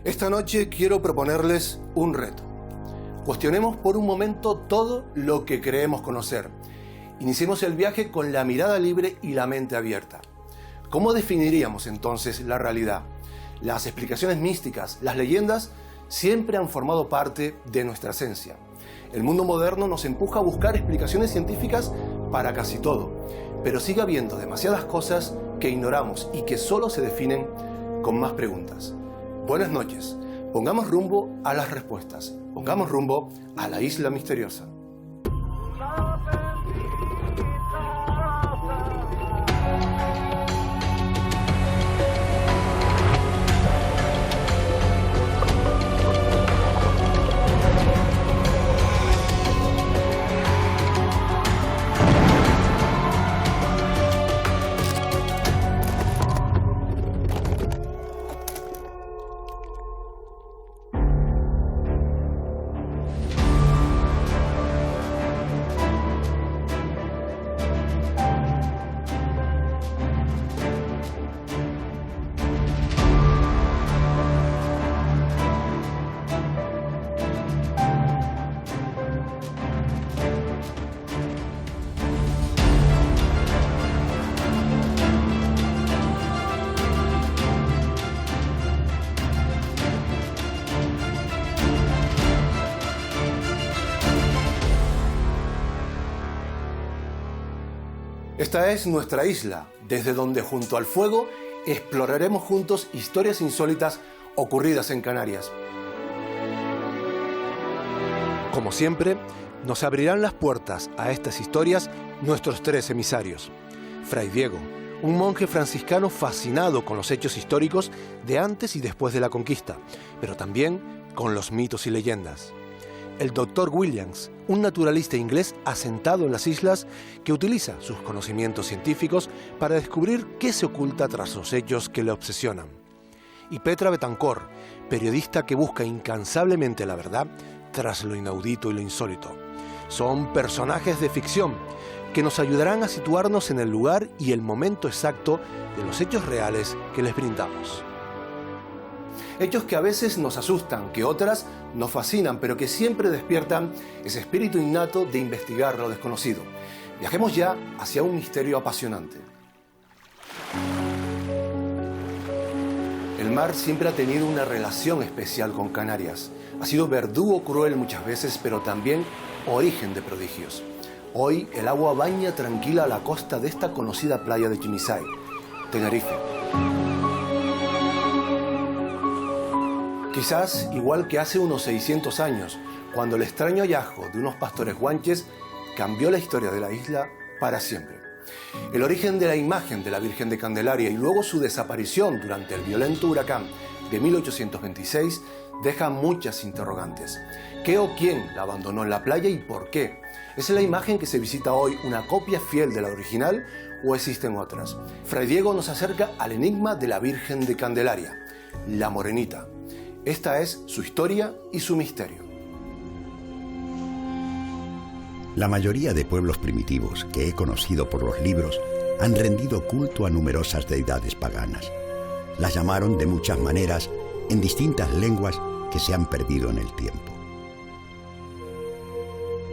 Esta noche quiero proponerles un reto. Cuestionemos por un momento todo lo que creemos conocer. Iniciemos el viaje con la mirada libre y la mente abierta. ¿Cómo definiríamos entonces la realidad? Las explicaciones místicas, las leyendas, siempre han formado parte de nuestra esencia. El mundo moderno nos empuja a buscar explicaciones científicas para casi todo, pero sigue habiendo demasiadas cosas que ignoramos y que solo se definen con más preguntas. Buenas noches. Pongamos rumbo a las respuestas. Pongamos rumbo a la isla misteriosa. Esta es nuestra isla, desde donde junto al fuego exploraremos juntos historias insólitas ocurridas en Canarias. Como siempre, nos abrirán las puertas a estas historias nuestros tres emisarios. Fray Diego, un monje franciscano fascinado con los hechos históricos de antes y después de la conquista, pero también con los mitos y leyendas. El Dr. Williams, un naturalista inglés asentado en las islas que utiliza sus conocimientos científicos para descubrir qué se oculta tras los hechos que le obsesionan. Y Petra Betancor, periodista que busca incansablemente la verdad tras lo inaudito y lo insólito. Son personajes de ficción que nos ayudarán a situarnos en el lugar y el momento exacto de los hechos reales que les brindamos. Hechos que a veces nos asustan, que otras nos fascinan, pero que siempre despiertan ese espíritu innato de investigar lo desconocido. Viajemos ya hacia un misterio apasionante. El mar siempre ha tenido una relación especial con Canarias. Ha sido verdugo cruel muchas veces, pero también origen de prodigios. Hoy el agua baña tranquila la costa de esta conocida playa de Chimisay, Tenerife. Quizás igual que hace unos 600 años, cuando el extraño hallazgo de unos pastores guanches cambió la historia de la isla para siempre. El origen de la imagen de la Virgen de Candelaria y luego su desaparición durante el violento huracán de 1826 deja muchas interrogantes. ¿Qué o quién la abandonó en la playa y por qué? ¿Es la imagen que se visita hoy una copia fiel de la original o existen otras? Fray Diego nos acerca al enigma de la Virgen de Candelaria, la Morenita. Esta es su historia y su misterio. La mayoría de pueblos primitivos que he conocido por los libros han rendido culto a numerosas deidades paganas. Las llamaron de muchas maneras en distintas lenguas que se han perdido en el tiempo.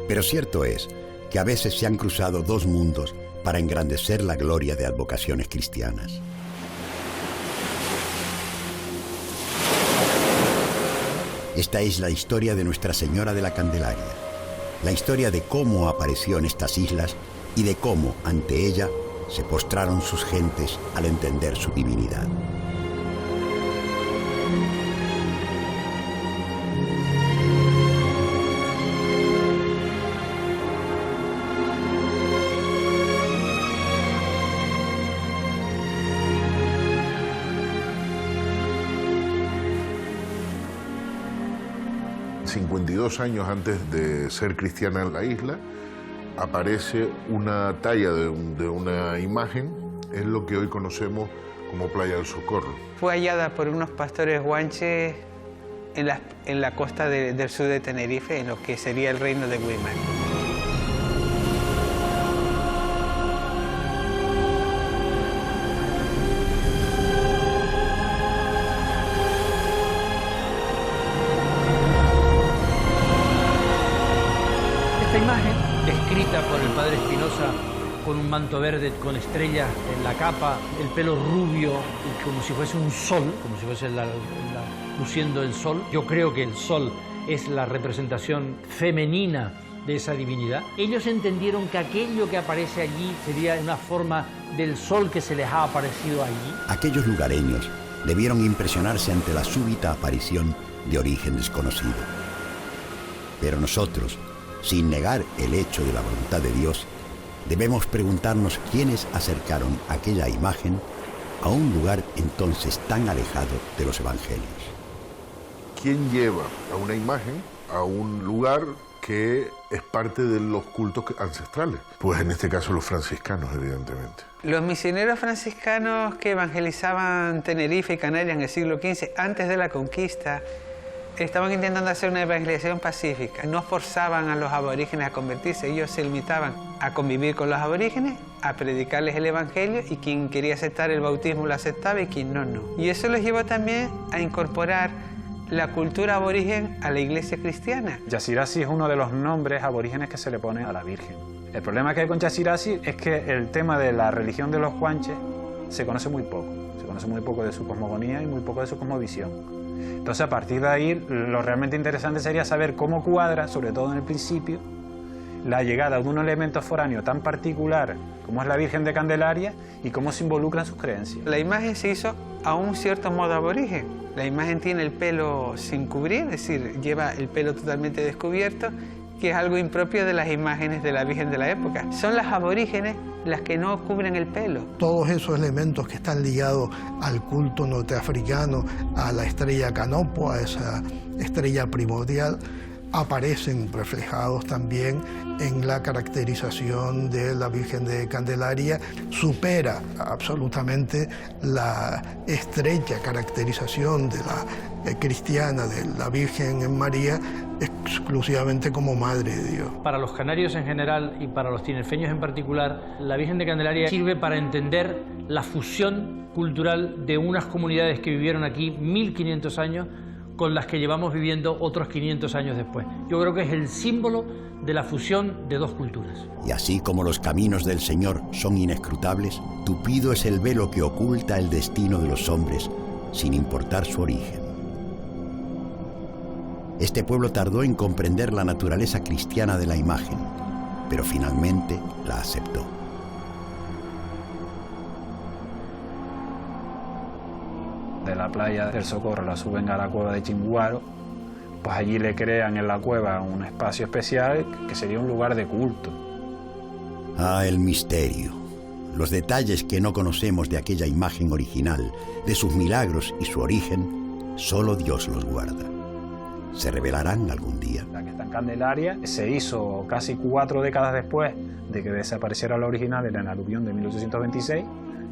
Pero cierto es que a veces se han cruzado dos mundos para engrandecer la gloria de advocaciones cristianas. Esta es la historia de Nuestra Señora de la Candelaria, la historia de cómo apareció en estas islas y de cómo, ante ella, se postraron sus gentes al entender su divinidad. Años antes de ser cristiana en la isla, aparece una talla de una imagen, es lo que hoy conocemos como Playa del Socorro. Fue hallada por unos pastores guanches en la costa del sur de Tenerife, en lo que sería el reino de Güímar. con un manto verde con estrellas en la capa, el pelo rubio, como si fuese un sol, como si fuese luciendo el sol. Yo creo que el sol es la representación femenina de esa divinidad. Ellos entendieron que aquello que aparece allí sería una forma del sol que se les ha aparecido allí. Aquellos lugareños debieron impresionarse ante la súbita aparición de origen desconocido. Pero nosotros, sin negar el hecho de la voluntad de Dios, debemos preguntarnos quiénes acercaron aquella imagen a un lugar entonces tan alejado de los evangelios. ¿Quién lleva a una imagen a un lugar que es parte de los cultos ancestrales? Pues en este caso los franciscanos, evidentemente. Los misioneros franciscanos que evangelizaban Tenerife y Canarias en el siglo XV, antes de la conquista, estaban intentando hacer una evangelización pacífica. No forzaban a los aborígenes a convertirse, ellos se limitaban a convivir con los aborígenes, a predicarles el evangelio, y quien quería aceptar el bautismo lo aceptaba y quien no, no. Y eso los llevó también a incorporar la cultura aborigen a la iglesia cristiana. Yasirasi es uno de los nombres aborígenes que se le pone a la Virgen. El problema que hay con Yasirasi es que el tema de la religión de los guanches se conoce muy poco. Se conoce muy poco de su cosmogonía y muy poco de su cosmovisión. Entonces, a partir de ahí, lo realmente interesante sería saber cómo cuadra, sobre todo en el principio, la llegada de un elemento foráneo tan particular como es la Virgen de Candelaria y cómo se involucra en sus creencias. La imagen se hizo a un cierto modo aborigen. La imagen tiene el pelo sin cubrir, es decir, lleva el pelo totalmente descubierto, que es algo impropio de las imágenes de la Virgen de la época. Son las aborígenes las que no cubren el pelo. Todos esos elementos que están ligados al culto norteafricano, a la estrella Canopo, a esa estrella primordial, aparecen reflejados también en la caracterización de la Virgen de Candelaria. Supera absolutamente la estrecha caracterización de la cristiana de la Virgen María exclusivamente como Madre de Dios. Para los canarios en general y para los tinerfeños en particular, la Virgen de Candelaria sirve para entender la fusión cultural de unas comunidades que vivieron aquí 1500 años con las que llevamos viviendo otros 500 años después. Yo creo que es el símbolo de la fusión de dos culturas. Y así como los caminos del Señor son inescrutables, tupido es el velo que oculta el destino de los hombres, sin importar su origen. Este pueblo tardó en comprender la naturaleza cristiana de la imagen, pero finalmente la aceptó. De la playa del Socorro la suben a la cueva de Chimbuaro, pues allí le crean en la cueva un espacio especial que sería un lugar de culto. Ah, el misterio. Los detalles que no conocemos de aquella imagen original, de sus milagros y su origen, solo Dios los guarda. ¿Se revelarán algún día? La que está en Candelaria se hizo casi 4 décadas después de que desapareciera la original en el aluvión de 1826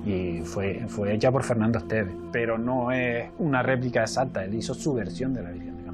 y fue hecha por Fernando Esteves, pero no es una réplica exacta, él hizo su versión de la Virgen de Candelaria.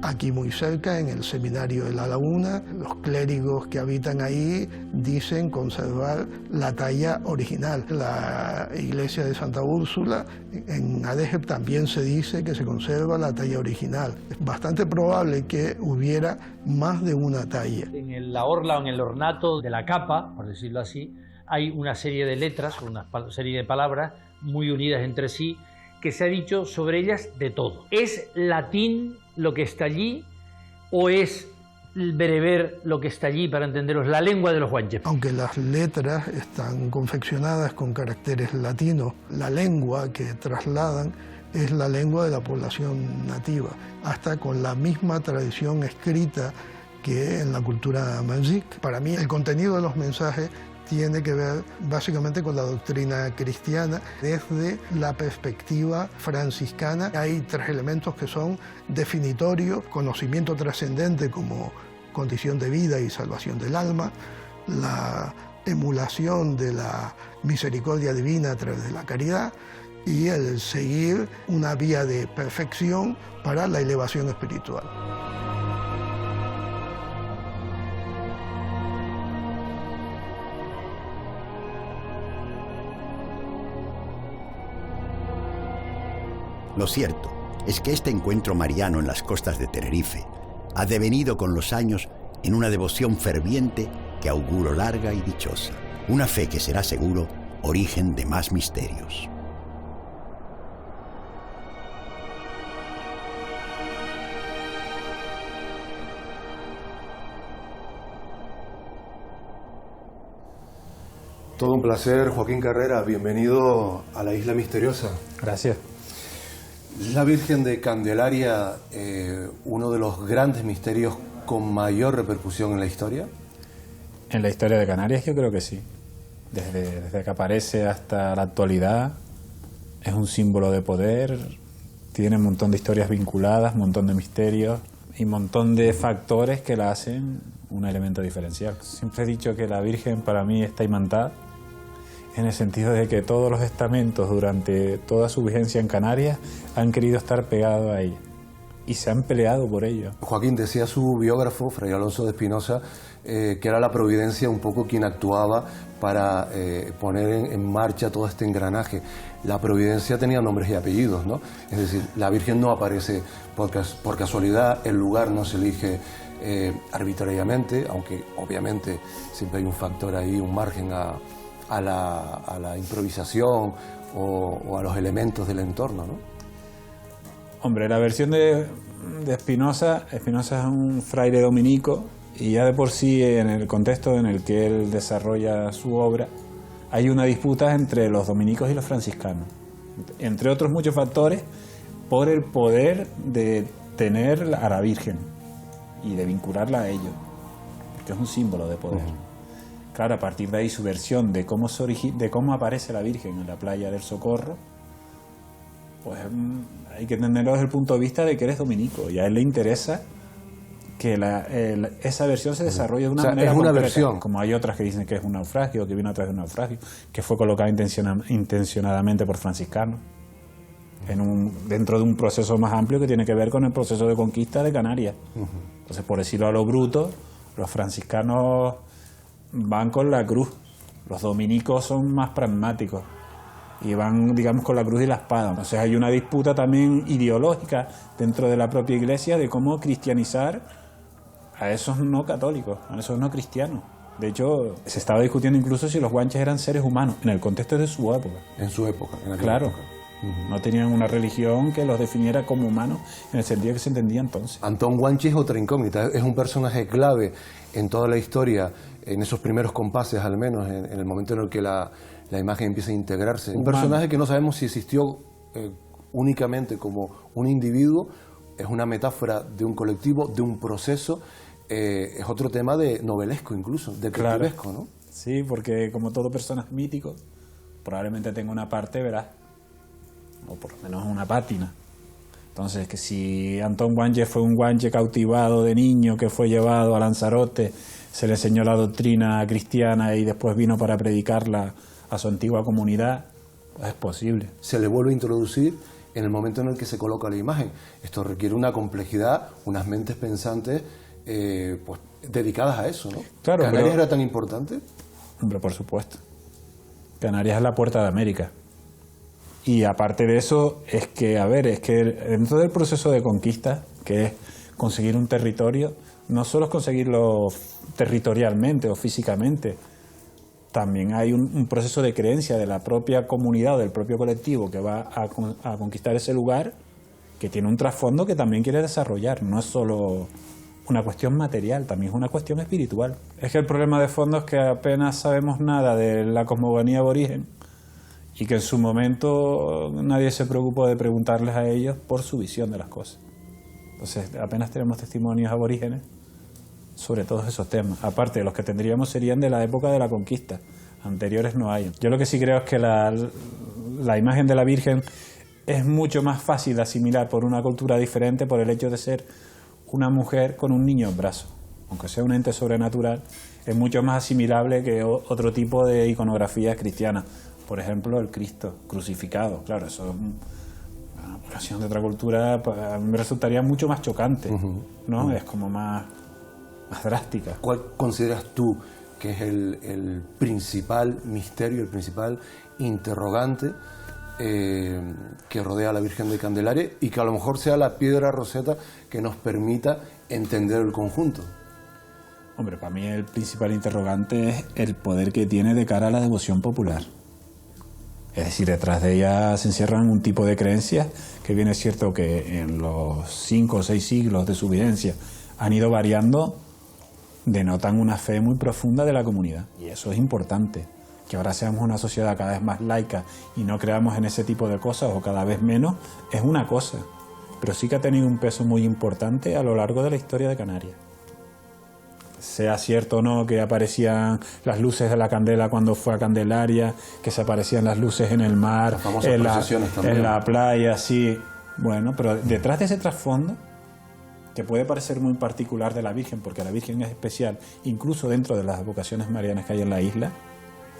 Aquí muy cerca, en el seminario de La Laguna, los clérigos que habitan ahí dicen conservar la talla original. La iglesia de Santa Úrsula, en Adéjep, también se dice que se conserva la talla original. Es bastante probable que hubiera más de una talla. En la orla o en el ornato de la capa, por decirlo así, hay una serie de letras, una serie de palabras muy unidas entre sí, que se ha dicho sobre ellas de todo. ¿Es latín lo que está allí o es el bereber lo que está allí, para entenderos, la lengua de los guanches? Aunque las letras están confeccionadas con caracteres latinos, la lengua que trasladan es la lengua de la población nativa, hasta con la misma tradición escrita que en la cultura manzik. Para mí el contenido de los mensajes tiene que ver básicamente con la doctrina cristiana desde la perspectiva franciscana. Hay 3 elementos que son definitorios: conocimiento trascendente como condición de vida y salvación del alma, la emulación de la misericordia divina a través de la caridad y el seguir una vía de perfección para la elevación espiritual. Lo cierto es que este encuentro mariano en las costas de Tenerife ha devenido con los años en una devoción ferviente que auguro larga y dichosa. Una fe que será seguro origen de más misterios. Todo un placer, Joaquín Carrera. Bienvenido a la Isla Misteriosa. Gracias. La Virgen de Candelaria, uno de los grandes misterios con mayor repercusión en la historia. En la historia de Canarias yo creo que sí. Desde que aparece hasta la actualidad es un símbolo de poder, tiene un montón de historias vinculadas, un montón de misterios y un montón de factores que la hacen un elemento diferencial. Siempre he dicho que la Virgen para mí está imantada, en el sentido de que todos los estamentos durante toda su vigencia en Canarias han querido estar pegados a ella y se han peleado por ello. Joaquín, decía su biógrafo, Fray Alonso de Espinosa, que era la providencia un poco quien actuaba para poner en marcha todo este engranaje. La providencia tenía nombres y apellidos, ¿no? Es decir, la Virgen no aparece por casualidad, el lugar no se elige arbitrariamente, aunque obviamente siempre hay un factor ahí, un margen a la improvisación o a los elementos del entorno, ¿no? Hombre, la versión de Espinosa es un fraile dominico y ya de por sí en el contexto en el que él desarrolla su obra hay una disputa entre los dominicos y los franciscanos, entre otros muchos factores, por el poder de tener a la Virgen y de vincularla a ellos, porque es un símbolo de poder. Claro, a partir de ahí su versión de cómo aparece la Virgen en la playa del Socorro, pues hay que entenderlo desde el punto de vista de que eres dominico y a él le interesa que esa versión se desarrolle de una manera es una concreta, versión. como hay otras que dicen que es un naufragio, que vino a través de un naufragio, que fue colocada intencionadamente por franciscanos dentro de un proceso más amplio que tiene que ver con el proceso de conquista de Canarias. Entonces, por decirlo a lo bruto, los franciscanos van con la cruz, los dominicos son más pragmáticos y van, digamos, con la cruz y la espada. Entonces hay una disputa también ideológica dentro de la propia Iglesia de cómo cristianizar a esos no católicos, a esos no cristianos. De hecho, se estaba discutiendo incluso si los guanches eran seres humanos, en el contexto de su época. En su época, en aquella Claro. época. No tenían una religión que los definiera como humanos en el sentido que se entendía entonces. Antón Guanche es otra incógnita, es un personaje clave en toda la historia, en esos primeros compases al menos, en el momento en el que la imagen empieza a integrarse. Un personaje que no sabemos si existió únicamente como un individuo, es una metáfora de un colectivo, de un proceso, es otro tema de novelesco incluso, detectivesco, ¿no? Sí, porque como todo personaje mítico, probablemente tenga una parte veraz, o por lo menos una pátina. Entonces, que si Antón Guanche fue un guanche cautivado de niño que fue llevado a Lanzarote, se le enseñó la doctrina cristiana y después vino para predicarla a su antigua comunidad, pues es posible. Se le vuelve a introducir en el momento en el que se coloca la imagen. Esto requiere una complejidad, unas mentes pensantes pues dedicadas a eso, ¿no? Claro, ¿Canarias pero, era tan importante? Hombre, por supuesto. Canarias es la puerta de América. Y aparte de eso, es que dentro del proceso de conquista, que es conseguir un territorio, no solo es conseguirlo territorialmente o físicamente, también hay un proceso de creencia de la propia comunidad o del propio colectivo que va a conquistar ese lugar, que tiene un trasfondo que también quiere desarrollar. No es solo una cuestión material, también es una cuestión espiritual. Es que el problema de fondo es que apenas sabemos nada de la cosmogonía aborigen y que en su momento nadie se preocupó de preguntarles a ellos por su visión de las cosas. Entonces apenas tenemos testimonios aborígenes sobre todos esos temas. Aparte, los que tendríamos serían de la época de la conquista. Anteriores no hay. Yo lo que sí creo es que la imagen de la Virgen es mucho más fácil de asimilar por una cultura diferente por el hecho de ser una mujer con un niño en brazos. Aunque sea un ente sobrenatural, es mucho más asimilable que otro tipo de iconografías cristianas. Por ejemplo, el Cristo crucificado. Claro, eso es una población de otra cultura, a mí me resultaría mucho más chocante, ¿no? Es como más drástica. ¿Cuál consideras tú que es el principal misterio, el principal interrogante que rodea a la Virgen de Candelaria y que a lo mejor sea la piedra roseta que nos permita entender el conjunto? Hombre, para mí el principal interrogante es el poder que tiene de cara a la devoción popular. Es decir, detrás de ella se encierran un tipo de creencias que bien es cierto que en los 5 o 6 siglos de su vigencia han ido variando, denotan una fe muy profunda de la comunidad. Y eso es importante. Que ahora seamos una sociedad cada vez más laica y no creamos en ese tipo de cosas o cada vez menos, es una cosa. Pero sí que ha tenido un peso muy importante a lo largo de la historia de Canarias. Sea cierto o no que aparecían las luces de la candela cuando fue a Candelaria, que se aparecían las luces en el mar, en la playa, sí. Bueno, pero detrás de ese trasfondo, que puede parecer muy particular de la Virgen, porque la Virgen es especial, incluso dentro de las vocaciones marianas que hay en la isla,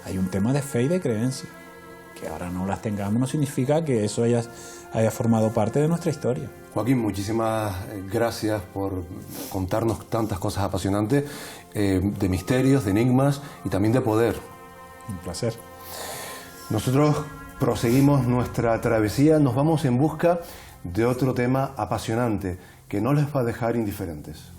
hay un tema de fe y de creencia. Que ahora no las tengamos no significa que eso haya formado parte de nuestra historia. Joaquín, muchísimas gracias por contarnos tantas cosas apasionantes, de misterios, de enigmas y también de poder. Un placer. Nosotros proseguimos nuestra travesía, nos vamos en busca de otro tema apasionante que no les va a dejar indiferentes.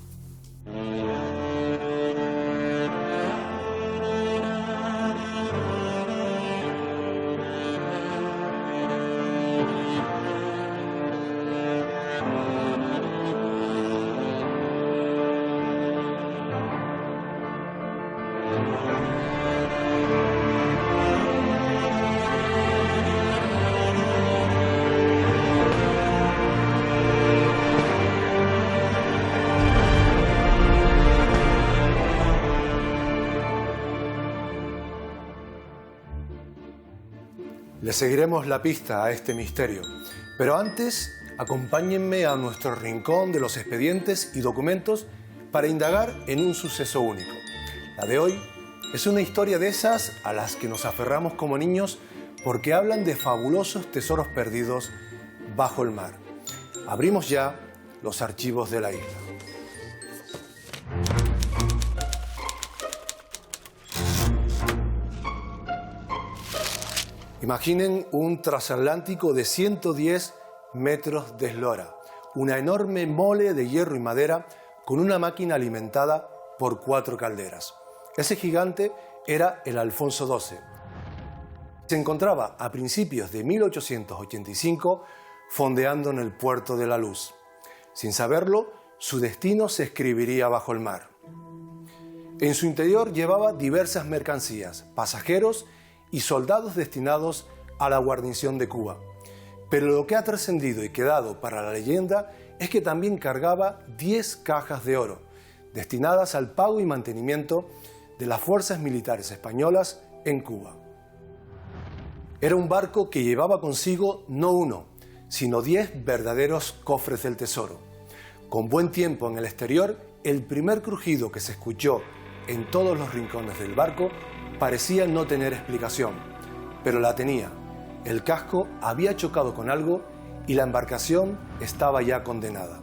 Le seguiremos la pista a este misterio, pero antes acompáñenme a nuestro rincón de los expedientes y documentos para indagar en un suceso único. La de hoy es una historia de esas a las que nos aferramos como niños porque hablan de fabulosos tesoros perdidos bajo el mar. Abrimos ya los archivos de la isla. Imaginen un transatlántico de 110 metros de eslora, una enorme mole de hierro y madera con una máquina alimentada por 4 calderas. Ese gigante era el Alfonso XII. Se encontraba a principios de 1885 fondeando en el puerto de La Luz. Sin saberlo, su destino se escribiría bajo el mar. En su interior llevaba diversas mercancías, pasajeros y soldados destinados a la guarnición de Cuba. Pero lo que ha trascendido y quedado para la leyenda es que también cargaba 10 cajas de oro, destinadas al pago y mantenimiento de las fuerzas militares españolas en Cuba. Era un barco que llevaba consigo no uno, sino 10 verdaderos cofres del tesoro. Con buen tiempo en el exterior, el primer crujido que se escuchó en todos los rincones del barco parecía no tener explicación, pero la tenía. El casco había chocado con algo y la embarcación estaba ya condenada.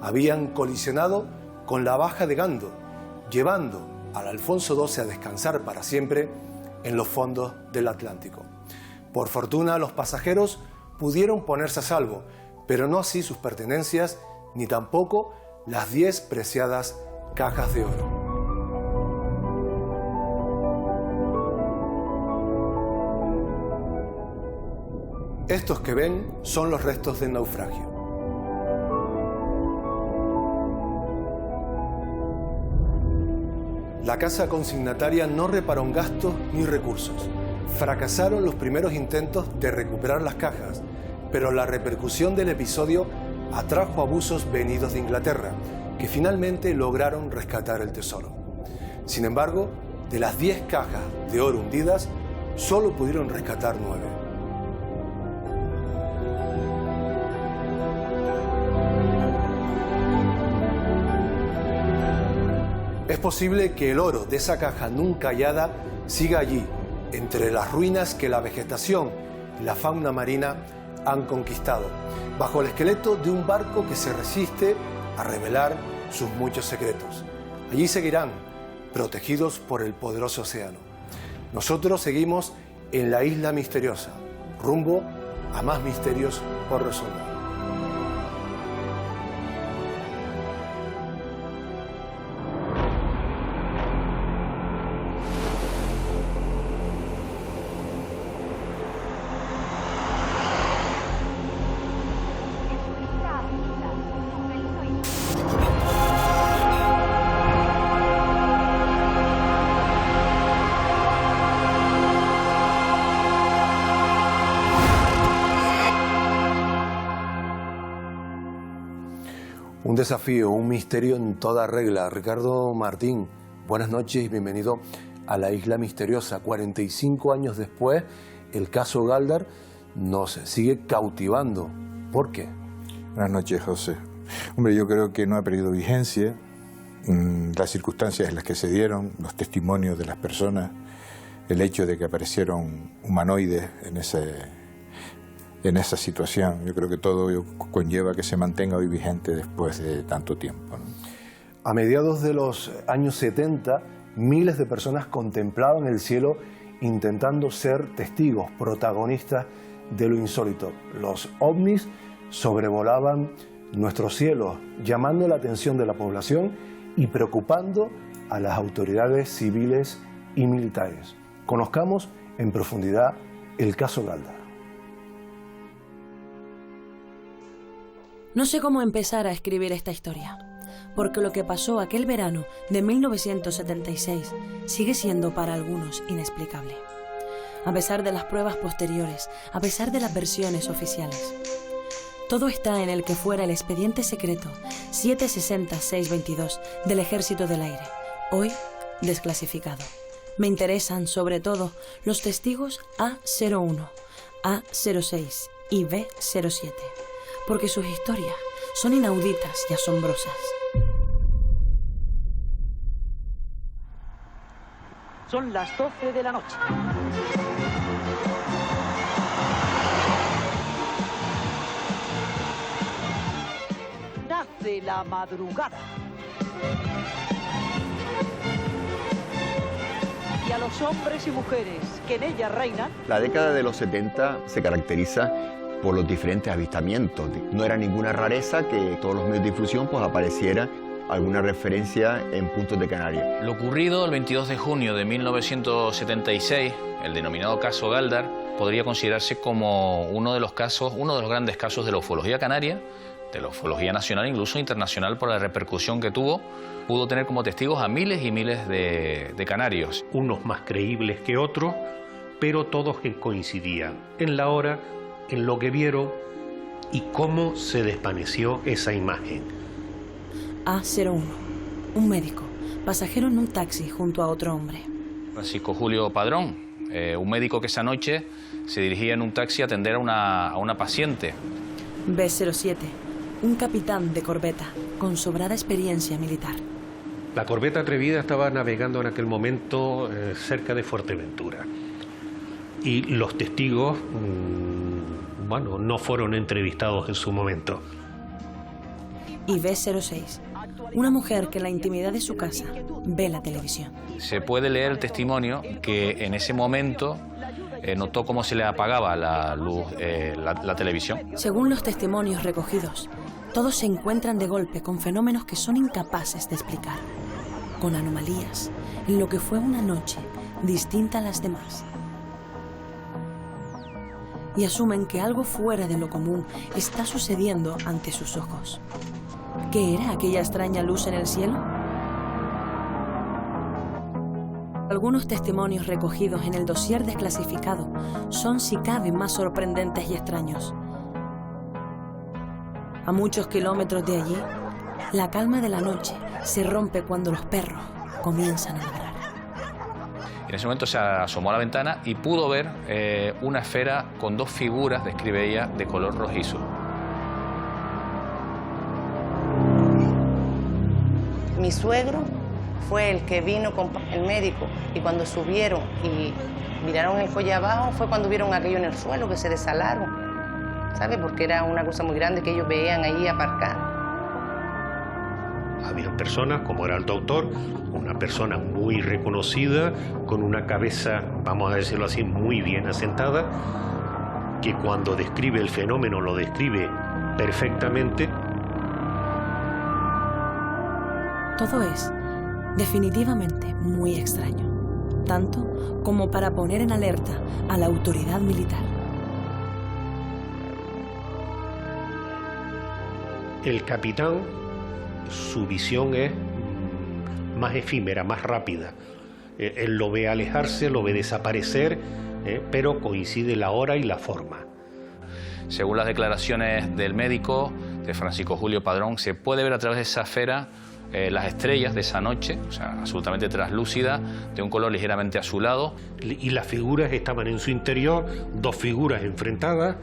Habían colisionado con la baja de Gando, llevando al Alfonso XII a descansar para siempre en los fondos del Atlántico. Por fortuna, los pasajeros pudieron ponerse a salvo, pero no así sus pertenencias, ni tampoco las 10 preciadas cajas de oro. Estos que ven son los restos del naufragio. La casa consignataria no reparó en gastos ni recursos. Fracasaron los primeros intentos de recuperar las cajas, pero la repercusión del episodio atrajo abusos venidos de Inglaterra, que finalmente lograron rescatar el tesoro. Sin embargo, de las 10 cajas de oro hundidas, solo pudieron rescatar 9. Es posible que el oro de esa caja nunca hallada siga allí, entre las ruinas que la vegetación y la fauna marina han conquistado, bajo el esqueleto de un barco que se resiste a revelar sus muchos secretos. Allí seguirán, protegidos por el poderoso océano. Nosotros seguimos en la isla misteriosa, rumbo a más misterios por resolver. Un desafío, un misterio en toda regla. Ricardo Martín, buenas noches y bienvenido a la Isla Misteriosa. 45 años después, el caso Galdar nos sigue cautivando. ¿Por qué? Buenas noches, José. Hombre, yo creo que no ha perdido vigencia. Las circunstancias en las que se dieron, los testimonios de las personas, el hecho de que aparecieron humanoides en esa situación, yo creo que todo conlleva que se mantenga hoy vigente después de tanto tiempo, ¿no? A mediados de los años 70, miles de personas contemplaban el cielo intentando ser testigos, protagonistas de lo insólito. Los ovnis sobrevolaban nuestros cielos, llamando la atención de la población y preocupando a las autoridades civiles y militares. Conozcamos en profundidad el caso Galdar. No sé cómo empezar a escribir esta historia, porque lo que pasó aquel verano de 1976 sigue siendo para algunos inexplicable. A pesar de las pruebas posteriores, a pesar de las versiones oficiales. Todo está en el que fuera el expediente secreto 760-622 del Ejército del Aire, hoy desclasificado. Me interesan sobre todo los testigos A01, A06 y B07, porque sus historias son inauditas y asombrosas. Son las 12 de la noche. Nace la madrugada. Y a los hombres y mujeres que en ella reinan. La década de los 70 se caracteriza por los diferentes avistamientos. No era ninguna rareza que todos los medios de difusión pues apareciera alguna referencia en puntos de Canarias. Lo ocurrido el 22 de junio de 1976, el denominado caso Galdar, podría considerarse como uno de los grandes casos de la ufología canaria, de la ufología nacional, incluso internacional, por la repercusión que tuvo. Pudo tener como testigos a miles y miles de canarios. Unos más creíbles que otros, pero todos que coincidían en la hora, en lo que vieron y cómo se desvaneció esa imagen. A01, un médico, pasajero en un taxi junto a otro hombre. Francisco Julio Padrón, un médico que esa noche se dirigía en un taxi a atender a una paciente. B07, un capitán de corbeta con sobrada experiencia militar. La corbeta Atrevida estaba navegando en aquel momento cerca de Fuerteventura. Y los testigos, no fueron entrevistados en su momento. Y B06, una mujer que en la intimidad de su casa ve la televisión. Se puede leer el testimonio que en ese momento notó cómo se le apagaba la luz, la televisión. Según los testimonios recogidos, todos se encuentran de golpe con fenómenos que son incapaces de explicar, con anomalías en lo que fue una noche distinta a las demás. Y asumen que algo fuera de lo común está sucediendo ante sus ojos. ¿Qué era aquella extraña luz en el cielo? Algunos testimonios recogidos en el dossier desclasificado son, si cabe, más sorprendentes y extraños. A muchos kilómetros de allí, la calma de la noche se rompe cuando los perros comienzan a ladrar. En ese momento se asomó a la ventana y pudo ver una esfera con dos figuras, describe ella, de color rojizo. Mi suegro fue el que vino con el médico y cuando subieron y miraron el follaje abajo fue cuando vieron aquello en el suelo, que se desalaron, ¿sabe? Porque era una cosa muy grande que ellos veían ahí aparcar. Había personas, como era el doctor, una persona muy reconocida, con una cabeza, vamos a decirlo así, muy bien asentada, que cuando describe el fenómeno lo describe perfectamente. Todo es definitivamente muy extraño, tanto como para poner en alerta a la autoridad militar. El capitán, su visión es más efímera, más rápida. Él lo ve alejarse, lo ve desaparecer, pero coincide la hora y la forma. Según las declaraciones del médico, de Francisco Julio Padrón, se puede ver a través de esa esfera las estrellas de esa noche, o sea, absolutamente translúcida, de un color ligeramente azulado. Y las figuras estaban en su interior, dos figuras enfrentadas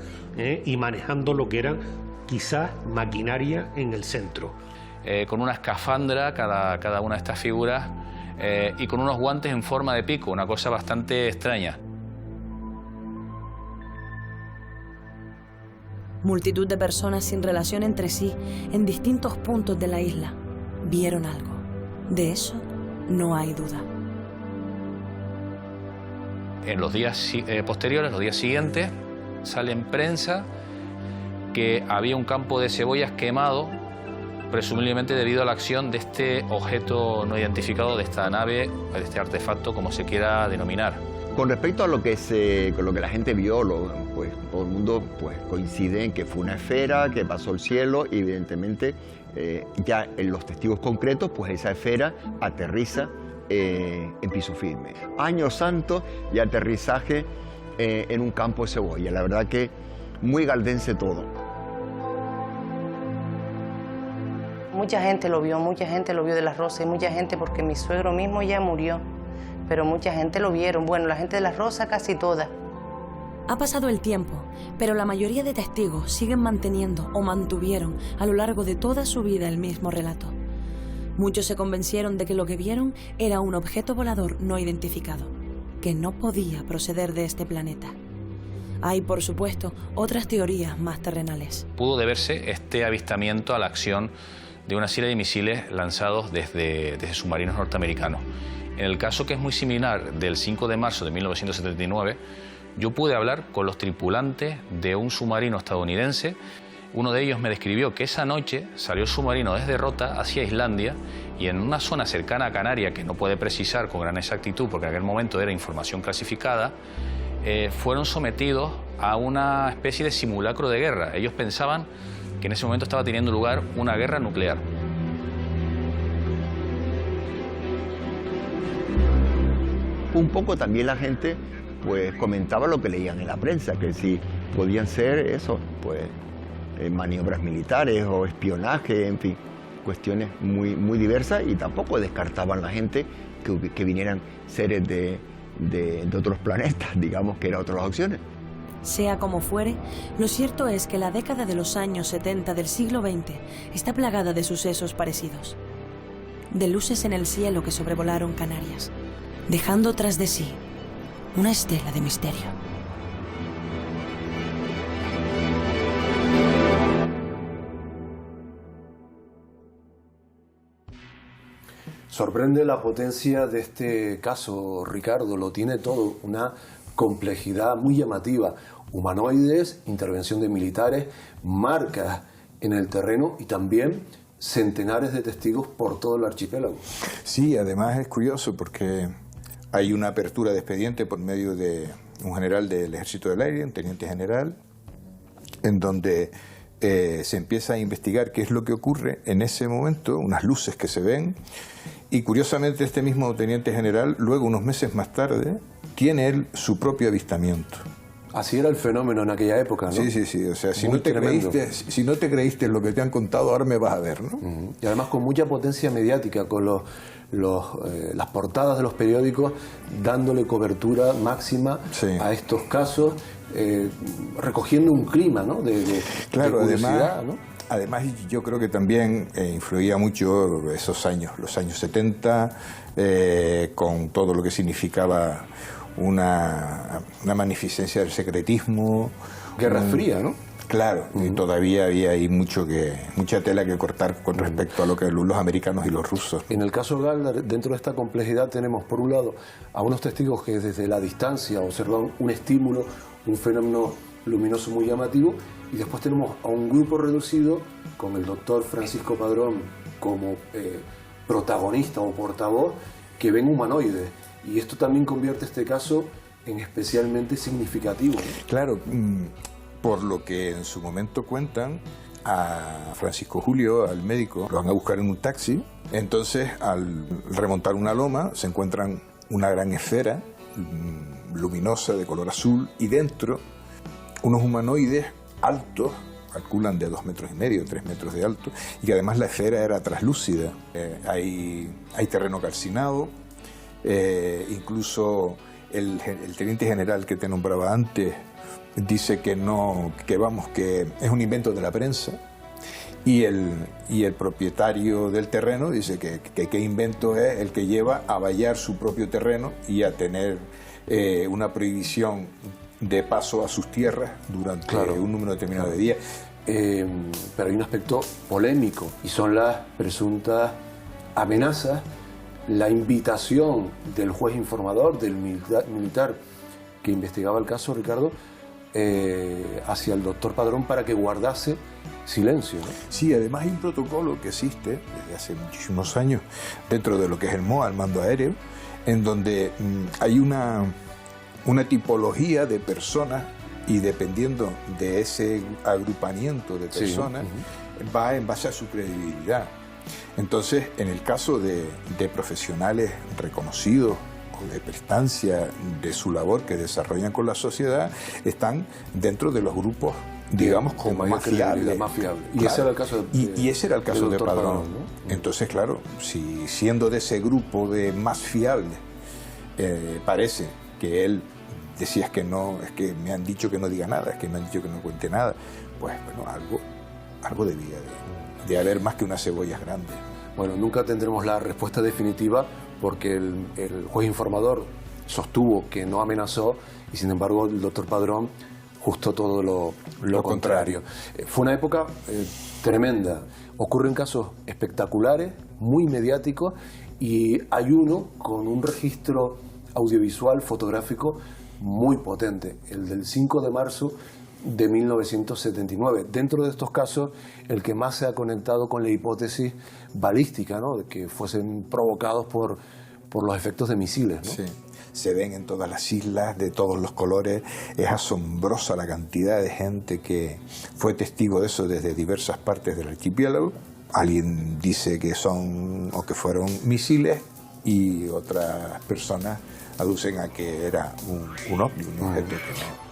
y manejando lo que eran quizás maquinaria en el centro. Con una escafandra cada una de estas figuras y con unos guantes en forma de pico, una cosa bastante extraña. Multitud de personas sin relación entre sí en distintos puntos de la isla vieron algo. De eso no hay duda. En los días posteriores, los días siguientes, sale en prensa que había un campo de cebollas quemado, presumiblemente debido a la acción de este objeto no identificado, de esta nave, de este artefacto, como se quiera denominar. Con respecto a lo que la gente vio, pues todo el mundo pues coincide en que fue una esfera que pasó el cielo y evidentemente ya en los testigos concretos pues esa esfera aterriza en piso firme. Año santo y aterrizaje en un campo de cebolla. La verdad que muy galdense todo. Mucha gente lo vio de Las Rosas y mucha gente, porque mi suegro mismo ya murió, pero mucha gente lo vieron. Bueno, la gente de Las Rosas casi toda. Ha pasado el tiempo, pero la mayoría de testigos siguen manteniendo o mantuvieron a lo largo de toda su vida el mismo relato. Muchos se convencieron de que lo que vieron era un objeto volador no identificado, que no podía proceder de este planeta. Hay, por supuesto, otras teorías más terrenales. Pudo deberse este avistamiento a la acción de una serie de misiles lanzados desde submarinos norteamericanos. En el caso, que es muy similar, del 5 de marzo de 1979, yo pude hablar con los tripulantes de un submarino estadounidense. Uno de ellos me describió que esa noche salió el submarino desde Rota hacia Islandia y en una zona cercana a Canarias, que no puede precisar con gran exactitud porque en aquel momento era información clasificada, fueron sometidos a una especie de simulacro de guerra. Ellos pensaban que en ese momento estaba teniendo lugar una guerra nuclear. Un poco también la gente pues comentaba lo que leían en la prensa, que si podían ser eso, pues maniobras militares o espionaje, en fin, cuestiones muy diversas, y tampoco descartaban la gente que vinieran seres de otros planetas, digamos que eran otras opciones. Sea como fuere, lo cierto es que la década de los años 70 del siglo XX está plagada de sucesos parecidos. De luces en el cielo que sobrevolaron Canarias, dejando tras de sí una estela de misterio. Sorprende la potencia de este caso, Ricardo, lo tiene todo, una complejidad muy llamativa, humanoides, intervención de militares, marcas en el terreno y también centenares de testigos por todo el archipiélago. Sí, además es curioso porque hay una apertura de expediente por medio de un general del Ejército del Aire, un teniente general, en donde se empieza a investigar qué es lo que ocurre en ese momento, unas luces que se ven, y curiosamente este mismo teniente general, luego unos meses más tarde, tiene él su propio avistamiento. Así era el fenómeno en aquella época, ¿no? Sí, o sea, si no te creíste lo que te han contado, ahora me vas a ver, ¿no? Y además con mucha potencia mediática, con las portadas de los periódicos dándole cobertura máxima a estos casos, recogiendo un clima, ¿no? Claro, de curiosidad, ¿no? Además, yo creo que también influía mucho esos años, los años 70, con todo lo que significaba una magnificencia del secretismo. Guerra Fría, ¿no? Claro, y todavía había ahí mucha tela que cortar con respecto a lo que los americanos y los rusos. En el caso Galdar, dentro de esta complejidad tenemos, por un lado, a unos testigos que desde la distancia observan un estímulo, un fenómeno luminoso muy llamativo, y después tenemos a un grupo reducido con el doctor Francisco Padrón como protagonista o portavoz, que ven humanoides. Y esto también convierte este caso en especialmente significativo. Claro, por lo que en su momento cuentan, a Francisco Julio, al médico, lo van a buscar en un taxi. Entonces, al remontar una loma, se encuentran una gran esfera luminosa de color azul y dentro unos humanoides altos, calculan de 2,5 metros, 3 metros de alto, y que además la esfera era translúcida. Hay terreno calcinado, incluso el teniente general que te nombraba antes dice que es un invento de la prensa, y el propietario del terreno dice que qué invento es el que lleva a vallar su propio terreno y a tener una prohibición de paso a sus tierras durante un número determinado de días. Pero hay un aspecto polémico, y son las presuntas amenazas, la invitación del juez informador, del militar que investigaba el caso, Ricardo, hacia el doctor Padrón para que guardase silencio, ¿no? Sí, además hay un protocolo que existe desde hace muchísimos años dentro de lo que es el MOA, el mando aéreo, en donde hay una tipología de personas, y dependiendo de ese agrupamiento de personas, va en base a su credibilidad. Entonces, en el caso de profesionales reconocidos o de prestancia de su labor que desarrollan con la sociedad, están dentro de los grupos, digamos, con más fiables. Y ese era el caso ese era el caso de Padrón, ¿no? Entonces, claro, si siendo de ese grupo de más fiables, parece que él decía que no, es que me han dicho que no diga nada, es que me han dicho que no cuente nada, pues bueno, algo debía de haber más que unas cebollas grandes. Bueno, nunca tendremos la respuesta definitiva, porque el juez informador sostuvo que no amenazó, y sin embargo el doctor Padrón justo todo lo contrario. Fue una época tremenda. Ocurren casos espectaculares, muy mediáticos, y hay uno con un registro audiovisual, fotográfico, muy potente, el del 5 de marzo de 1979. Dentro de estos casos, el que más se ha conectado con la hipótesis balística, ¿no?, de que fuesen provocados por los efectos de misiles, ¿no? Sí. Se ven en todas las islas, de todos los colores. Es asombrosa la cantidad de gente que fue testigo de eso desde diversas partes del archipiélago. Alguien dice que son o que fueron misiles, y otras personas aducen a que era un ovni, un objeto que no.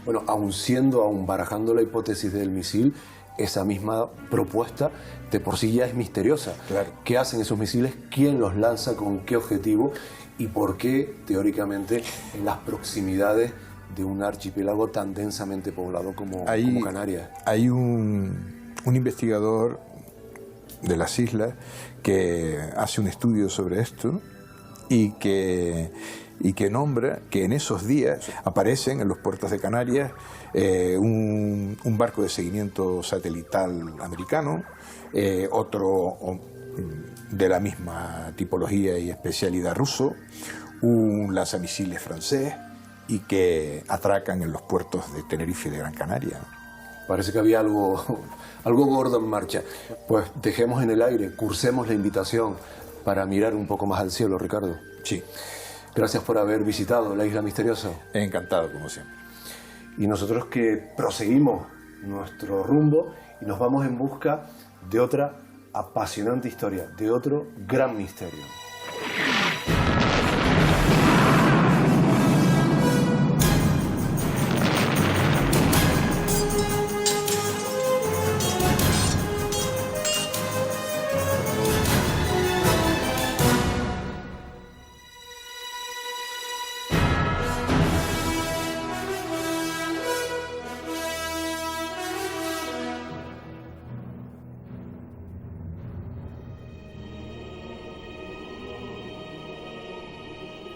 Bueno, aún barajando la hipótesis del misil, esa misma propuesta de por sí ya es misteriosa. Claro. ¿Qué hacen esos misiles? ¿Quién los lanza? ¿Con qué objetivo? ¿Y por qué, teóricamente, en las proximidades de un archipiélago tan densamente poblado como Canarias? Hay un investigador de las islas que hace un estudio sobre esto, y que nombra que en esos días aparecen en los puertos de Canarias un barco de seguimiento satelital americano, otro de la misma tipología y especialidad ruso, un lanzamisiles francés, y que atracan en los puertos de Tenerife y de Gran Canaria. Parece que había algo gordo en marcha. Pues dejemos en el aire, cursemos la invitación para mirar un poco más al cielo, Ricardo. Sí. Gracias por haber visitado la Isla Misteriosa. Encantado, como siempre. Y nosotros que proseguimos nuestro rumbo y nos vamos en busca de otra apasionante historia, de otro gran misterio.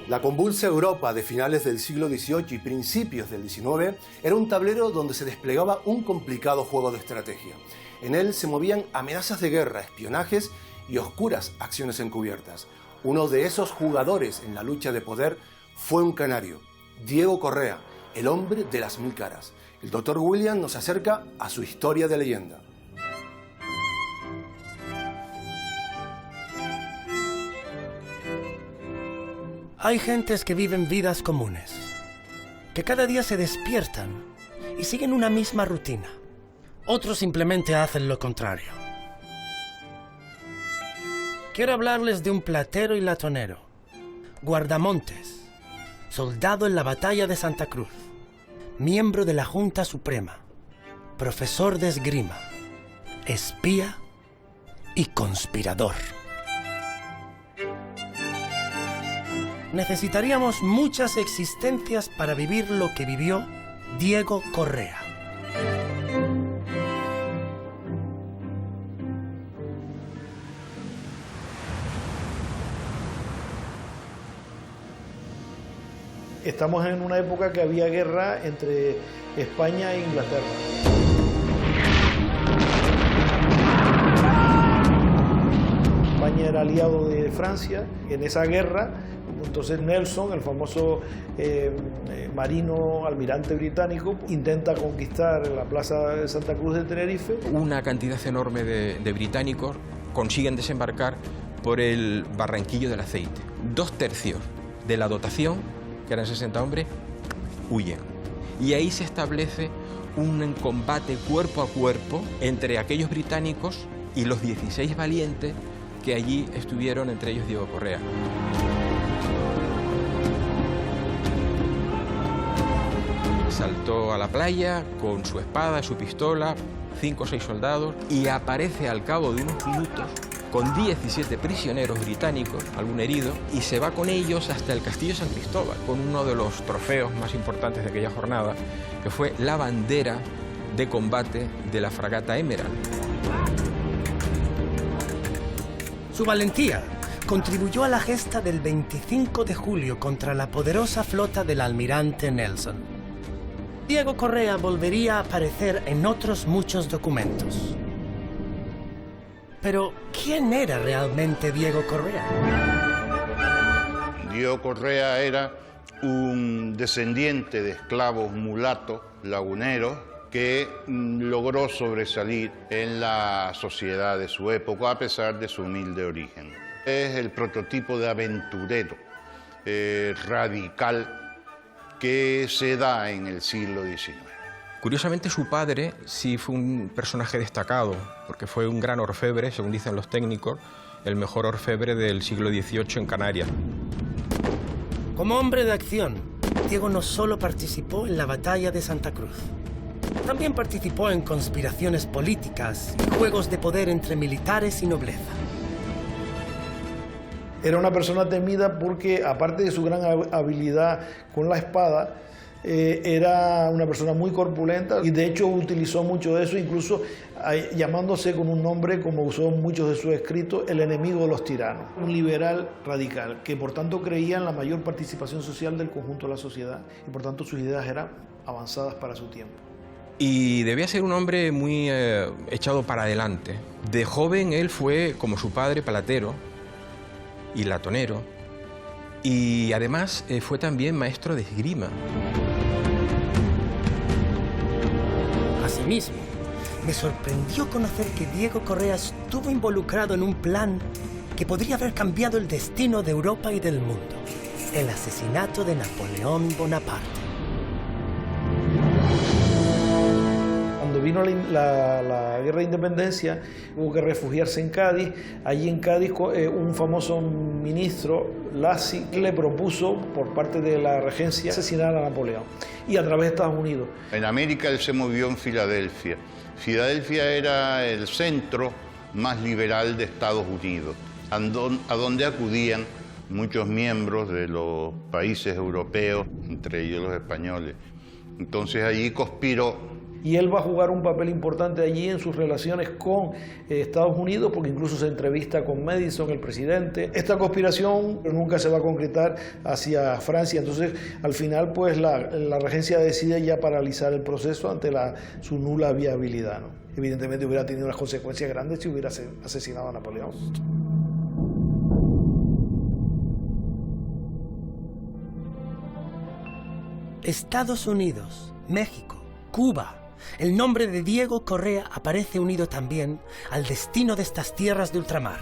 La convulsa Europa de finales del siglo XVIII y principios del XIX era un tablero donde se desplegaba un complicado juego de estrategia. En él se movían amenazas de guerra, espionajes y oscuras acciones encubiertas. Uno de esos jugadores en la lucha de poder fue un canario, Diego Correa, el hombre de las 1000 caras. El Dr. William nos acerca a su historia de leyenda. Hay gentes que viven vidas comunes, que cada día se despiertan y siguen una misma rutina. Otros simplemente hacen lo contrario. Quiero hablarles de un platero y latonero, guardamontes, soldado en la batalla de Santa Cruz, miembro de la Junta Suprema, profesor de esgrima, espía y conspirador. Necesitaríamos muchas existencias para vivir lo que vivió Diego Correa. Estamos en una época que había guerra entre España e Inglaterra. España era aliado de Francia en esa guerra. Entonces Nelson, el famoso marino almirante británico, intenta conquistar la plaza de Santa Cruz de Tenerife. Una cantidad enorme de británicos consiguen desembarcar por el Barranquillo del Aceite. 2/3 de la dotación, que eran 60 hombres, huyen. Y ahí se establece un combate cuerpo a cuerpo entre aquellos británicos y los 16 valientes que allí estuvieron, entre ellos Diego Correa. Saltó a la playa con su espada, su pistola, 5 o 6 soldados, y aparece al cabo de unos minutos con 17 prisioneros británicos, algún herido, y se va con ellos hasta el Castillo San Cristóbal, con uno de los trofeos más importantes de aquella jornada, que fue la bandera de combate de la fragata Emerald. Su valentía contribuyó a la gesta del 25 de julio contra la poderosa flota del almirante Nelson. Diego Correa volvería a aparecer en otros muchos documentos. Pero, ¿quién era realmente Diego Correa? Diego Correa era un descendiente de esclavos mulatos, laguneros, que logró sobresalir en la sociedad de su época a pesar de su humilde origen. Es el prototipo de aventurero radical que se da en el siglo XIX. Curiosamente, su padre sí fue un personaje destacado, porque fue un gran orfebre, según dicen los técnicos, el mejor orfebre del siglo XVIII en Canarias. Como hombre de acción, Diego no solo participó en la batalla de Santa Cruz, también participó en conspiraciones políticas y juegos de poder entre militares y nobleza. Era una persona temida porque, aparte de su gran habilidad con la espada, era una persona muy corpulenta y de hecho utilizó mucho de eso, incluso llamándose con un nombre, como usó en muchos de sus escritos, el enemigo de los tiranos. Un liberal radical que por tanto creía en la mayor participación social del conjunto de la sociedad y por tanto sus ideas eran avanzadas para su tiempo. Y debía ser un hombre muy echado para adelante. De joven él fue, como su padre, platero y latonero, y además fue también maestro de esgrima. Asimismo, me sorprendió conocer que Diego Correa estuvo involucrado en un plan que podría haber cambiado el destino de Europa y del mundo: el asesinato de Napoleón Bonaparte. Cuando vino la guerra de independencia, hubo que refugiarse en Cádiz. Allí en Cádiz, un famoso ministro, Lacy, le propuso por parte de la regencia asesinar a Napoleón, y a través de Estados Unidos. En América él se movió en Filadelfia. Filadelfia era el centro más liberal de Estados Unidos, a donde acudían muchos miembros de los países europeos, entre ellos los españoles. Entonces allí conspiró. Y él va a jugar un papel importante allí en sus relaciones con Estados Unidos, porque incluso se entrevista con Madison, el presidente. Esta conspiración nunca se va a concretar hacia Francia, entonces al final pues la regencia decide ya paralizar el proceso ante su nula viabilidad, ¿no? Evidentemente hubiera tenido unas consecuencias grandes si hubiera asesinado a Napoleón. Estados Unidos, México, Cuba. El nombre de Diego Correa aparece unido también al destino de estas tierras de ultramar.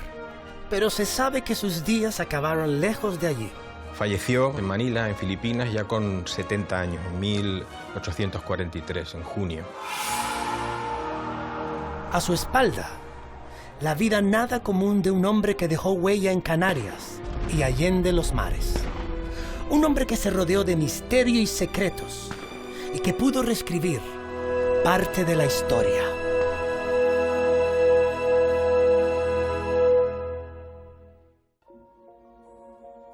Pero se sabe que sus días acabaron lejos de allí. Falleció en Manila, en Filipinas, ya con 70 años, en 1843, en junio. A su espalda, la vida nada común de un hombre que dejó huella en Canarias y allende los mares. Un hombre que se rodeó de misterio y secretos y que pudo reescribir parte de la historia.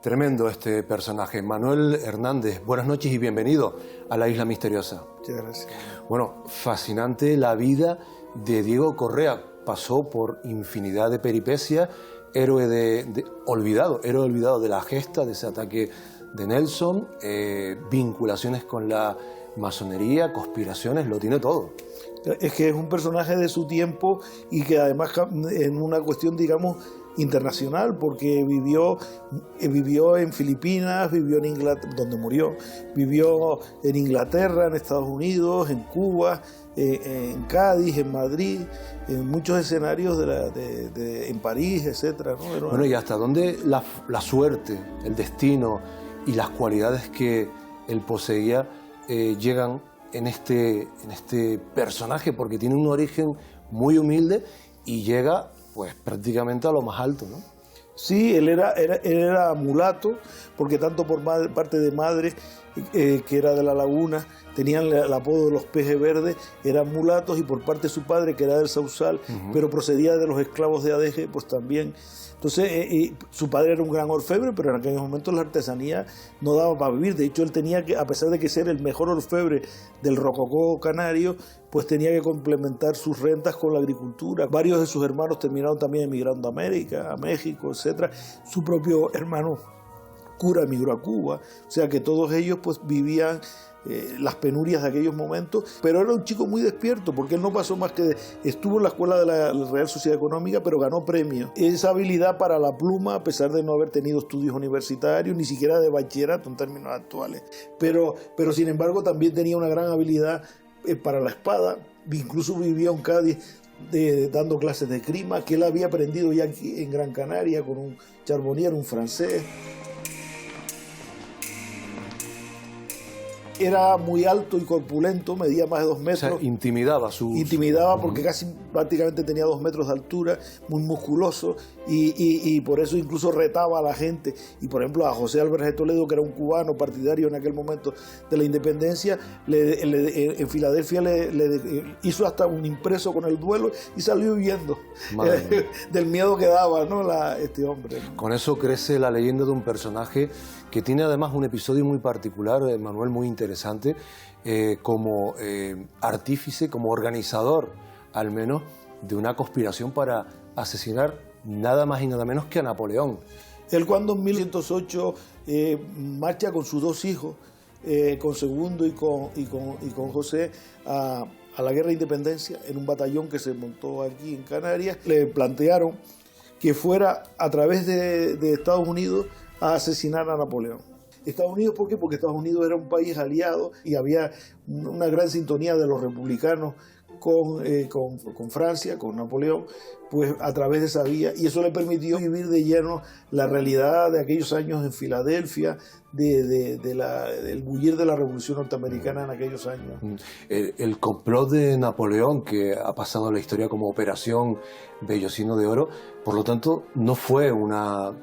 Tremendo este personaje. Manuel Hernández, buenas noches y bienvenido a la Isla Misteriosa. Muchas gracias. Bueno, fascinante la vida de Diego Correa. Pasó por infinidad de peripecias, héroe olvidado de la gesta, de ese ataque de Nelson, vinculaciones con la masonería, conspiraciones, lo tiene todo. Es que es un personaje de su tiempo y que además en una cuestión, digamos, internacional, porque vivió en Filipinas, vivió en Inglaterra, donde murió, vivió en Inglaterra, en Estados Unidos, en Cuba, en Cádiz, en Madrid, en muchos escenarios en París, etcétera, ¿no? Bueno, y hasta dónde la suerte, el destino y las cualidades que él poseía llegan en este personaje, porque tiene un origen muy humilde y llega pues prácticamente a lo más alto, ¿no? Sí, él era mulato, porque tanto por parte de madre, que era de La Laguna, tenían el apodo de los pejes verdes, eran mulatos, y por parte de su padre, que era del Sausal, pero procedía de los esclavos de Adeje, pues también. Entonces, su padre era un gran orfebre, pero en aquellos momentos la artesanía no daba para vivir. De hecho, él tenía que, a pesar de que ser el mejor orfebre del rococó canario, pues tenía que complementar sus rentas con la agricultura. Varios de sus hermanos terminaron también emigrando a América, a México, etc. Su propio hermano cura emigró a Cuba. O sea que todos ellos pues vivían las penurias de aquellos momentos, pero era un chico muy despierto, porque él no pasó más que estuvo en la escuela de la Real Sociedad Económica, pero ganó premios. Esa habilidad para la pluma, a pesar de no haber tenido estudios universitarios, ni siquiera de bachillerato en términos actuales, pero sin embargo también tenía una gran habilidad para la espada. Incluso vivía en Cádiz dando clases de esgrima, que él había aprendido ya aquí en Gran Canaria con un charbonnier, un francés. Era muy alto y corpulento, medía más de 2 metros. O sea, intimidaba porque casi prácticamente tenía 2 metros de altura, muy musculoso, y por eso incluso retaba a la gente. Y por ejemplo a José Álvarez de Toledo, que era un cubano partidario en aquel momento de la independencia, en Filadelfia le hizo hasta un impreso con el duelo y salió huyendo del miedo que daba, ¿no? Este hombre. Con eso crece la leyenda de un personaje que tiene además un episodio muy particular, Manuel, muy interesante, como artífice, como organizador, al menos, de una conspiración para asesinar nada más y nada menos que a Napoleón. Él, cuando en 1108 marcha con sus 2 hijos, con Segundo y con José, a la guerra de independencia, en un batallón que se montó aquí en Canarias, le plantearon que fuera a través de Estados Unidos a asesinar a Napoleón. Estados Unidos, ¿por qué? Porque Estados Unidos era un país aliado y había una gran sintonía de los republicanos con Francia, con Napoleón, pues a través de esa vía, y eso le permitió vivir de lleno la realidad de aquellos años en Filadelfia, del bullir de la Revolución Norteamericana en aquellos años. El complot de Napoleón, que ha pasado a la historia como Operación Vellocino de Oro, por lo tanto, no fue una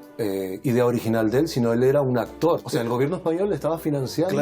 idea original de él, sino él era un actor. O sea, el gobierno español le estaba financiando,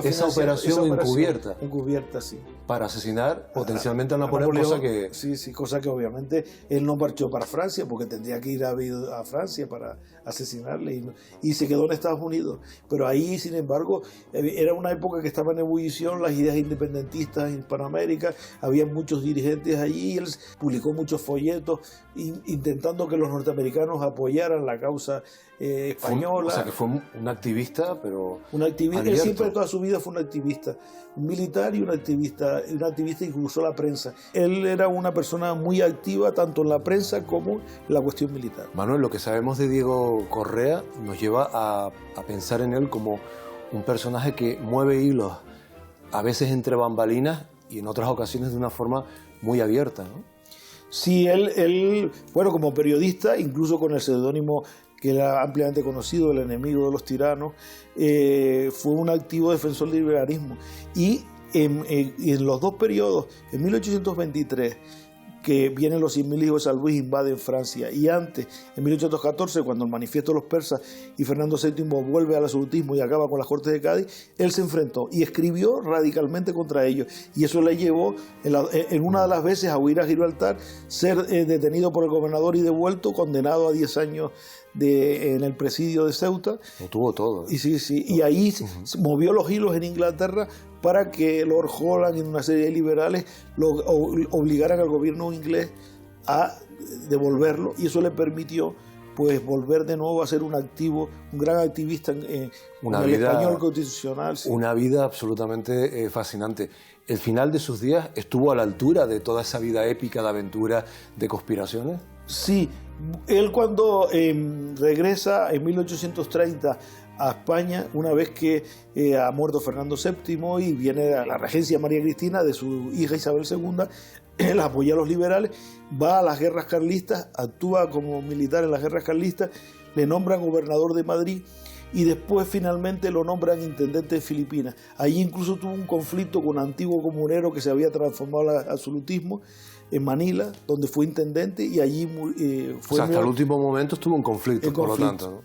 esa operación encubierta. Encubierta, sí. Para asesinar potencialmente a Napoleón, cosa que... Sí, cosa que obviamente él no marchó para Francia, porque tendría que ir a Francia para asesinarle, y se quedó en Estados Unidos. Pero ahí, sin embargo, era una época que estaba en ebullición las ideas independentistas en Hispanoamérica, había muchos dirigentes allí, y él publicó muchos folletos intentando que los norteamericanos apoyaran la causa española. O sea, que fue un activista, pero él siempre, toda su vida, fue un activista, un militar y un activista incluso la prensa. Él era una persona muy activa tanto en la prensa como en la cuestión militar. Manuel, lo que sabemos de Diego Correa nos lleva a pensar en él como un personaje que mueve hilos, a veces entre bambalinas y en otras ocasiones de una forma muy abierta, ¿no? Sí, él, bueno, como periodista, incluso con el seudónimo que era ampliamente conocido, el enemigo de los tiranos, fue un activo defensor del liberalismo. Y en los dos periodos, en 1823, que vienen los 100.000 hijos de San Luis, invaden Francia, y antes, en 1814, cuando el manifiesto de los persas y Fernando VII vuelve al absolutismo y acaba con las Cortes de Cádiz, él se enfrentó y escribió radicalmente contra ellos, y eso le llevó en una de las veces a huir a Gibraltar, ser detenido por el gobernador y devuelto, condenado a 10 años en el presidio de Ceuta. Lo tuvo todo. Y ahí movió los hilos en Inglaterra para que Lord Holland y una serie de liberales obligaran al gobierno inglés a devolverlo, y eso le permitió pues volver de nuevo a ser un gran activista en el español constitucional. Sí. Una vida absolutamente fascinante. ¿El final de sus días estuvo a la altura de toda esa vida épica de aventura, de conspiraciones? Sí, él cuando regresa en 1830 a España, una vez que ha muerto Fernando VII y viene a la regencia María Cristina de su hija Isabel II, él apoya a los liberales, va a las guerras carlistas, actúa como militar en las guerras carlistas, le nombran gobernador de Madrid y después finalmente lo nombran intendente de Filipinas. Allí incluso tuvo un conflicto con un antiguo comunero que se había transformado al absolutismo en Manila, donde fue intendente, y allí fue... hasta el último momento estuvo en conflicto, por lo tanto,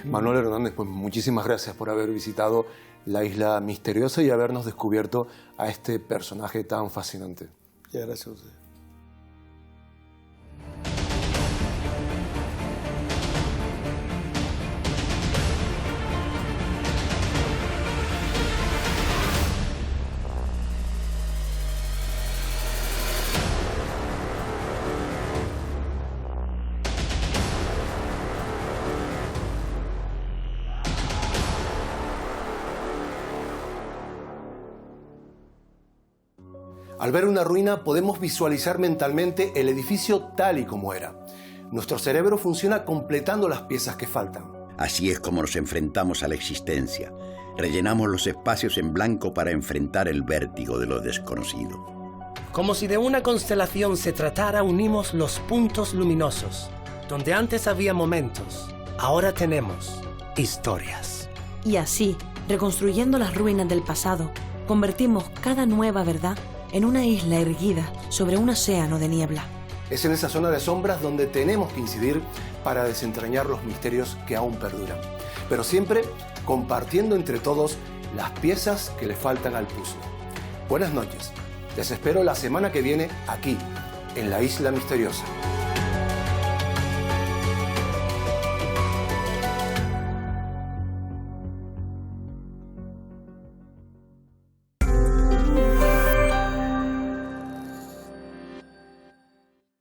¿no? Manuel Hernández, pues muchísimas gracias por haber visitado la isla misteriosa y habernos descubierto a este personaje tan fascinante. Muchas gracias a usted. Al ver una ruina podemos visualizar mentalmente el edificio tal y como era. Nuestro cerebro funciona completando las piezas que faltan. Así es como nos enfrentamos a la existencia. Rellenamos los espacios en blanco para enfrentar el vértigo de lo desconocido. Como si de una constelación se tratara, unimos los puntos luminosos. Donde antes había momentos, ahora tenemos historias. Y así, reconstruyendo las ruinas del pasado, convertimos cada nueva verdad en una isla erguida sobre un océano de niebla. Es en esa zona de sombras donde tenemos que incidir para desentrañar los misterios que aún perduran. Pero siempre compartiendo entre todos las piezas que le faltan al puzzle. Buenas noches. Les espero la semana que viene aquí, en la Isla Misteriosa.